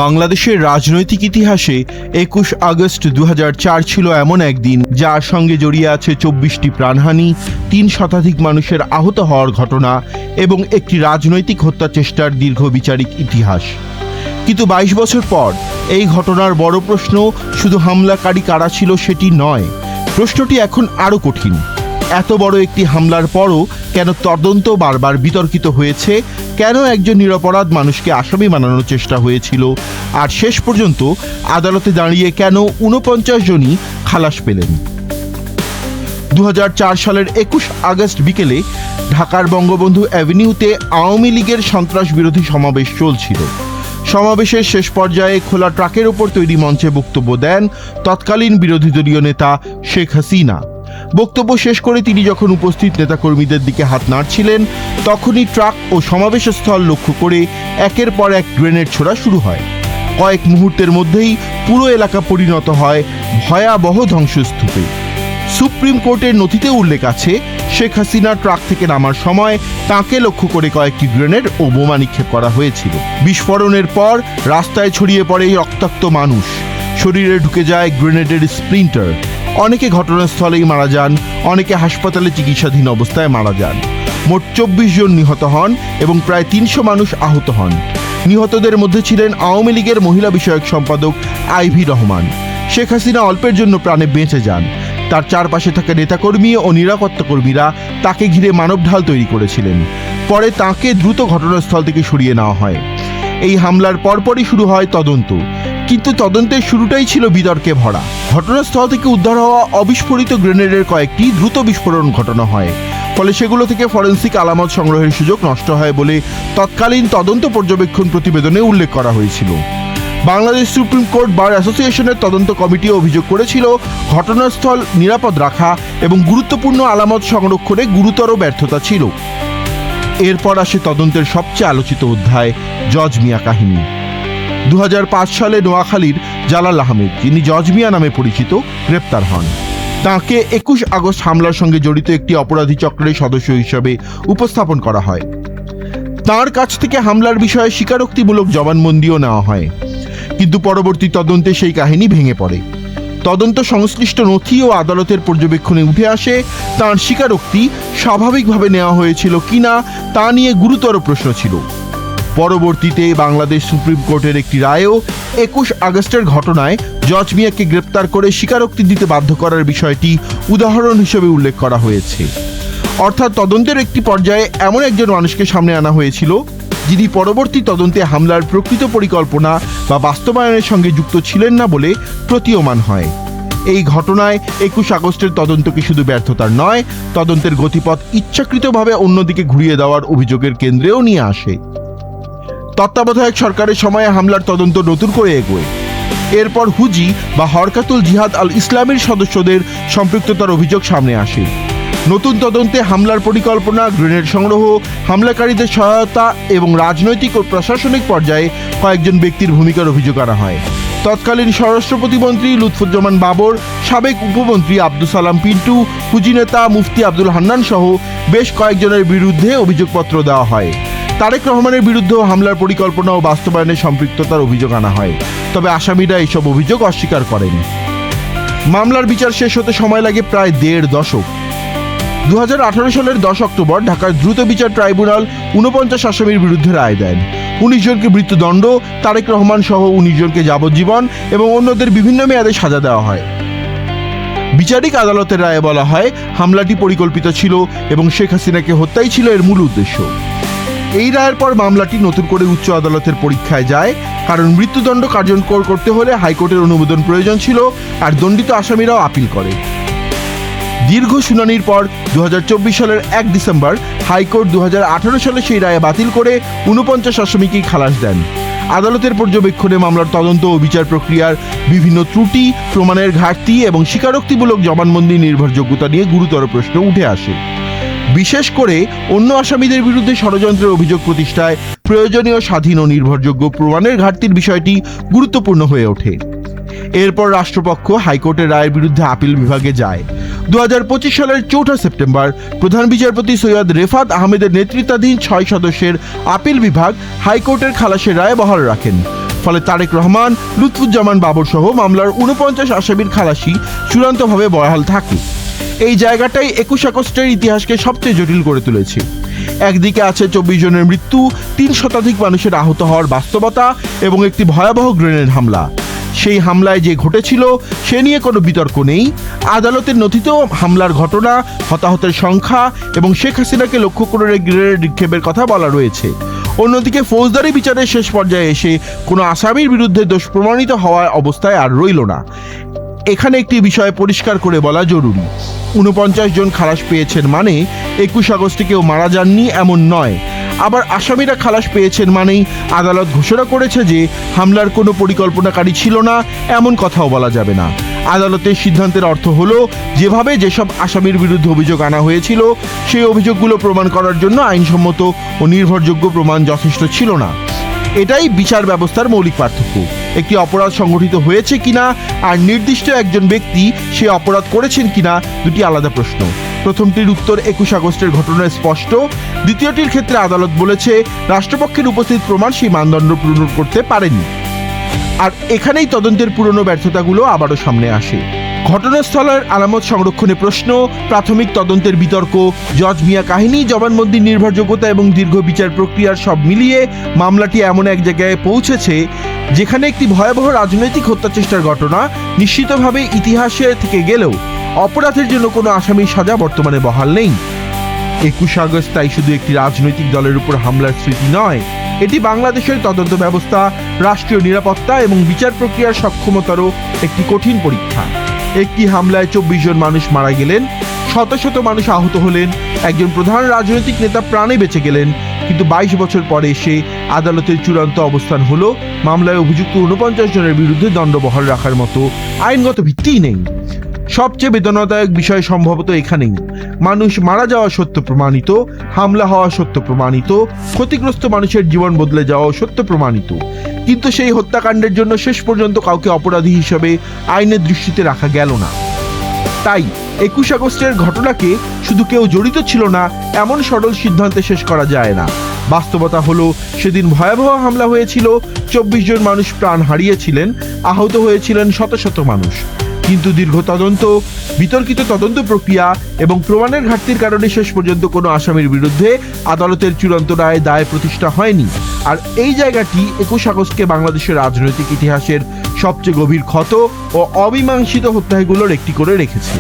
বাংলাদেশের রাজনৈতিক ইতিহাসে ২১ আগস্ট ২০০৪ ছিল এমন একদিন যার সঙ্গে জড়িয়ে আছে ২৪টি প্রাণহানি, ৩ শতাধিক মানুষের আহত হওয়ার ঘটনা এবং একটি রাজনৈতিক হত্যা চেষ্টার দীর্ঘ বিচারিক ইতিহাস। কিন্তু ২২ বছর পর এই ঘটনার বড় প্রশ্ন শুধু হামলাকারী কারা ছিল সেটি নয়, প্রশ্নটি এখন আরও কঠিন। এত বড় একটি হামলার পরও কেন তদন্ত বারবার বিতর্কিত হয়েছে, কেন একজন নিরপরাধ মানুষকে আসামি বানানোর চেষ্টা হয়েছিল, আর শেষ পর্যন্ত আদালতে দাঁড়িয়ে কেন ৪৯ জনই খালাস পেলেন। ২০০৪ সালের ২১ আগস্ট বিকেলে ঢাকার বঙ্গবন্ধু অ্যাভিনিউতে আওয়ামী লীগের সন্ত্রাস বিরোধী সমাবেশ চলছিল। সমাবেশের শেষ পর্যায়ে খোলা ট্রাকের ওপর তৈরি মঞ্চে বক্তব্য দেন তৎকালীন বিরোধী দলীয় নেতা শেখ হাসিনা। বক্তব্য শেষ করে তিনি যখন উপস্থিত নেতাকর্মীদের দিকে হাত নাড়ছিলেন, তখনই ট্রাক ও সমাবেশ স্থল লক্ষ্য করে একের পর এক গ্রেনেড ছোড়া শুরু হয়। কয়েক মুহূর্তের মধ্যেই পুরো এলাকা পরিণত হয় ভয়াবহ ধ্বংসস্তূপে। সুপ্রিম কোর্টের নথিতে উল্লেখ আছে, শেখ হাসিনা ট্রাক থেকে নামার সময় তাঁকে লক্ষ্য করে কয়েকটি গ্রেনেড ও বোমা নিক্ষেপ করা হয়েছিল। বিস্ফোরণের পর রাস্তায় ছড়িয়ে পড়ে রক্তাক্ত মানুষ, শরীরে ঢুকে যায় গ্রেনেডের স্প্লিন্টার। অনেকে ঘটনাস্থলেই মারা যান, অনেকে হাসপাতালে চিকিৎসাধীন অবস্থায় মারা যান। মোট ২৪ জন নিহত হন এবং প্রায় ৩০০ মানুষ আহত হন। নিহতদের মধ্যে ছিলেন আওয়ামী লীগের মহিলা বিষয়ক সম্পাদক আইভি রহমান। শেখ হাসিনা অল্পের জন্য প্রাণে বেঁচে যান। তার চারপাশে থাকা নেতাকর্মী ও নিরাপত্তা কর্মীরা তাকে ঘিরে মানবঢাল তৈরি করেছিলেন। পরে তাঁকে দ্রুত ঘটনাস্থল থেকে সরিয়ে নেওয়া হয়। এই হামলার পরপরই শুরু হয় তদন্ত, কিন্তু তদন্তের শুরুটাই ছিল বিতর্কে ভরা। ঘটনাস্থল থেকে উদ্ধার হওয়া অবিস্ফোরিত গ্রেনেডের কয়েকটি দ্রুত বিস্ফোরণ ঘটানো হয়, ফলে সেগুলো থেকে ফরেনসিক আলামত সংগ্রহের সুযোগ নষ্ট হয় বলে তৎকালীন তদন্ত পর্যবেক্ষণ প্রতিবেদনে উল্লেখ করা হয়েছিল। বাংলাদেশ সুপ্রিম কোর্ট বার অ্যাসোসিয়েশনের তদন্ত কমিটি অভিযোগ করেছিল ঘটনাস্থল নিরাপদ রাখা এবং গুরুত্বপূর্ণ আলামত সংরক্ষণে গুরুতর ব্যর্থতা ছিল। এরপর আসে তদন্তের সবচেয়ে আলোচিত অধ্যায়, জজ মিয়া কাহিনী। ২০০৫ সালে নোয়াখালীর জালাল আহমেদ, যিনি জজ মিয়া নামে পরিচিত, গ্রেপ্তার হন। তাঁকে ২১ আগস্ট হামলার সঙ্গে জড়িত একটি অপরাধী চক্রের সদস্য হিসেবে উপস্থাপন করা হয়। তাঁর কাছ থেকে হামলার বিষয়ে স্বীকারোক্তিমূলক জবানবন্দিও নেওয়া হয়, কিন্তু পরবর্তী তদন্তে সেই কাহিনী ভেঙে পড়ে। তদন্ত সংশ্লিষ্ট নথি ও আদালতের পর্যবেক্ষণে উঠে আসে তাঁর স্বীকারোক্তি স্বাভাবিকভাবে নেওয়া হয়েছিল কিনা তা নিয়ে গুরুতর প্রশ্ন ছিল। পরবর্তীতে বাংলাদেশ সুপ্রিম কোর্টের একটি রায়েও ২১ আগস্টের ঘটনায় জজ মিয়াকে গ্রেপ্তার করে স্বীকারোক্তি দিতে বাধ্য করার বিষয়টি উদাহরণ হিসেবে উল্লেখ করা হয়েছে। অর্থাৎ তদন্তের একটি পর্যায়ে এমন একজন মানুষকে সামনে আনা হয়েছিল যিনি পরবর্তী তদন্তে হামলার প্রকৃত পরিকল্পনা বা বাস্তবায়নের সঙ্গে যুক্ত ছিলেন না বলে প্রতীয়মান হয়। এই ঘটনায় ২১ আগস্টের তদন্তকে শুধু ব্যর্থতার নয়, তদন্তের গতিপথ ইচ্ছাকৃতভাবে অন্যদিকে ঘুরিয়ে দেওয়ার অভিযোগের কেন্দ্রেও নিয়ে আসে। তত্ত্বাবধায়ক সরকারের সময়ে হামলার তদন্ত নতুন করে এগোয়। এরপর হুজি বা হরকাতুল জিহাদ আল ইসলামের সদস্যদের সম্পৃক্ততার অভিযোগ সামনে আসে। নতুন তদন্তে হামলার পরিকল্পনা, গ্রেনেড সংগ্রহ, হামলাকারীদের সহায়তা এবং রাজনৈতিক ও প্রশাসনিক পর্যায়ে কয়েকজন ব্যক্তির ভূমিকার অভিযোগ আনা হয়। তৎকালীন স্বরাষ্ট্র প্রতিমন্ত্রী লুৎফুজ্জামান বাবর, সাবেক উপমন্ত্রী আব্দুল সালাম পিন্টু, হুজি নেতা মুফতি আব্দুল হান্নান সহ বেশ কয়েকজনের বিরুদ্ধে অভিযোগপত্র দেওয়া হয়। তারেক রহমানের বিরুদ্ধেও হামলার পরিকল্পনা ও বাস্তবায়নে সম্পৃক্ততার অভিযোগ আনা হয়, তবে আসামিরা এসব অভিযোগ অস্বীকার করেন। মামলার বিচার শেষ হতে সময় লাগে প্রায় ১.৫ দশক। ২০১৮ সালের ১০ অক্টোবর ঢাকার দ্রুত বিচার ট্রাইব্যুনাল ৪৯ আসামির বিরুদ্ধে রায় দেন। ১৯ জনকে মৃত্যুদণ্ড, তারেক রহমান সহ ১৯ জনকে যাবজ্জীবন এবং অন্যদের বিভিন্ন মেয়াদে সাজা দেওয়া হয়। বিচারিক আদালতের রায়ে বলা হয়, হামলাটি পরিকল্পিত ছিল এবং শেখ হাসিনাকে হত্যাই ছিল এর মূল উদ্দেশ্য। এই রায়ের পর মামলাটি নতুন করে উচ্চ আদালতের পরীক্ষায় যায়, কারণ মৃত্যুদণ্ড কার্যকর করতে হলে হাইকোর্টের অনুমোদন প্রয়োজন ছিল, আর দণ্ডিত আসামিরাও আপিল করে। দীর্ঘ শুনানির পর ২০২৪ সালের ১ ডিসেম্বর হাইকোর্ট ২০১৮ সালে সেই রায় বাতিল করে ৪৯ আসামিকেই খালাস দেন। আদালতের পর্যবেক্ষণে মামলার তদন্ত ও বিচার প্রক্রিয়ার বিভিন্ন ত্রুটি, প্রমাণের ঘাটতি এবং স্বীকারোক্তিমূলক জবানবন্দি নির্ভরযোগ্যতা নিয়ে গুরুতর প্রশ্ন উঠে আসে। বিশেষ করে অন্য আসামিদের বিরুদ্ধে ষড়যন্ত্রের অভিযোগ প্রতিষ্ঠায় প্রয়োজনীয় স্বাধীন ও নির্ভরযোগ্য প্রমাণের ঘাটতির বিষয়টি গুরুত্বপূর্ণ হয়ে ওঠে। এরপর রাষ্ট্রপক্ষ হাইকোর্টের রায়ের বিরুদ্ধে আপিল বিভাগে যায়। ২০২৫ সালের ৪ সেপ্টেম্বর প্রধান বিচারপতি সৈয়দ রেফাত আহমেদের নেতৃত্বাধীন ৬ সদস্যের আপিল বিভাগ হাইকোর্টের খালাসের রায় বহাল রাখেন। ফলে তারেক রহমান, লুৎফুজ্জামান বাবর সহ মামলার ৪৯ আসামির খালাসি চূড়ান্তভাবে বহাল থাকে। এই জায়গাটাই ২১ আগস্টের ইতিহাসকে সবচেয়ে জটিল করে তুলেছে। একদিকে আছে ২৪ জনের মৃত্যু, ৩ শতাধিক মানুষের আহত হওয়ার বাস্তবতা এবং একটি ভয়াবহ গ্রেনেড হামলা। সেই হামলায় যে ঘটেছিল সে নিয়ে কোনো বিতর্ক নেই। আদালতের নথিতেও হামলার ঘটনা, হতাহতের সংখ্যা এবং শেখ হাসিনাকে লক্ষ্য করে গ্রেনেড নিক্ষেপের কথা বলা রয়েছে। অন্যদিকে ফৌজদারি বিচারের শেষ পর্যায়ে এসে কোনো আসামির বিরুদ্ধে দোষ প্রমাণিত হওয়ার অবস্থায় আর রইল না। এখানে একটি বিষয় পরিষ্কার করে বলা জরুরি, ৪৯ জন খালাস পেয়েছেন মানে ২১ আগস্টে কেউ মারা যাননি এমন নয়। আবার আসামিরা খালাস পেয়েছেন মানেই আদালত ঘোষণা করেছে যে হামলার কোনো পরিকল্পনাকারী ছিল না এমন কথাও বলা যাবে না। আদালতের সিদ্ধান্তের অর্থ হলো, যেভাবে যেসব আসামির বিরুদ্ধে অভিযোগ আনা হয়েছিল সেই অভিযোগগুলো প্রমাণ করার জন্য আইনসম্মত ও নির্ভরযোগ্য প্রমাণ যথেষ্ট ছিল না। এটাই বিচার ব্যবস্থার মৌলিক পার্থক্য। একটি অপরাধ সংগঠিত হয়েছে কিনা আর নির্দিষ্ট একজন ব্যক্তি সে অপরাধ করেছেন কিনা দুটি আলাদা প্রশ্ন। প্রথমটির উত্তর ২১ আগস্টের ঘটনায় স্পষ্ট। দ্বিতীয়টির ক্ষেত্রে আদালত বলেছে রাষ্ট্রপক্ষের উপস্থিত প্রমাণ সেই মানদণ্ড পূরণ করতে পারেনি। আর এখানেই তদন্তের পুরনো ব্যর্থতাগুলো আবারও সামনে আসে। ঘটনাস্থলের আলামত সংরক্ষণে প্রশ্ন, প্রাথমিক তদন্তের বিতর্ক, জজ মিয়া কাহিনী, জবানবন্দির নির্ভরযোগ্যতা এবং দীর্ঘ বিচার প্রক্রিয়ার সব মিলিয়ে মামলাটি এমন এক জায়গায় পৌঁছেছে যেখানে একটি ভয়াবহ রাজনৈতিক হত্যাচেষ্টার ঘটনা নিশ্চিতভাবে ইতিহাসে থেকে গেলেও অপরাধের জন্য কোনো আসামির সাজা বর্তমানে বহাল নেই। ২১ আগস্ট তাই শুধু একটি রাজনৈতিক দলের উপর হামলার স্মৃতি নয়, এটি বাংলাদেশের তদন্ত ব্যবস্থা, রাষ্ট্রীয় নিরাপত্তা এবং বিচার প্রক্রিয়ার সক্ষমতারও একটি কঠিন পরীক্ষা। একটি হামলায় ২৪ জন মানুষ মারা গেলেন, শত শত মানুষ আহত হলেন, একজন প্রধান রাজনৈতিক নেতা প্রাণে বেঁচে গেলেন, কিন্তু ২২ বছর পরে এসে আদালতের চূড়ান্ত অবস্থান হলো মামলায় অভিযুক্ত ৪৯ জনের বিরুদ্ধে দণ্ড বহাল রাখার মতো আইনগত ভিত্তিই নেই। সবচেয়ে বেদনাদায়ক বিষয় সম্ভবত এখানেই, মানুষ মারা যাওয়া সত্য প্রমাণিত, হামলা হওয়া সত্য প্রমাণিত, ক্ষতিগ্রস্ত মানুষের জীবন বদলে যাওয়া সত্য প্রমাণিত, কিন্তু সেই হত্যাকাণ্ডের জন্য শেষ পর্যন্ত কাউকে অপরাধী হিসেবে আইনের দৃষ্টিতে রাখা গেল না। তাই ২১ আগস্টের ঘটনাকে শুধু কেউ জড়িত ছিল না এমন সরল সিদ্ধান্তে শেষ করা যায় না। বাস্তবতা হলো, সেদিন ভয়াবহ হামলা হয়েছিল, ২৪ জন মানুষ প্রাণ হারিয়েছিলেন, আহত হয়েছিলেন শত শত মানুষ। কিন্তু দীর্ঘ তদন্ত, বিতর্কিত তদন্ত প্রক্রিয়া এবং প্রমাণের ঘাটতির কারণে শেষ পর্যন্ত কোনো আসামির বিরুদ্ধে আদালতের চূড়ান্ত রায়ে দায় প্রতিষ্ঠা হয়নি। আর এই জায়গাটি ২১ আগস্টকে বাংলাদেশের রাজনৈতিক ইতিহাসের সবচেয়ে গভীর ক্ষত ও অমীমাংসিত হত্যাগুলোর একটি করে রেখেছে।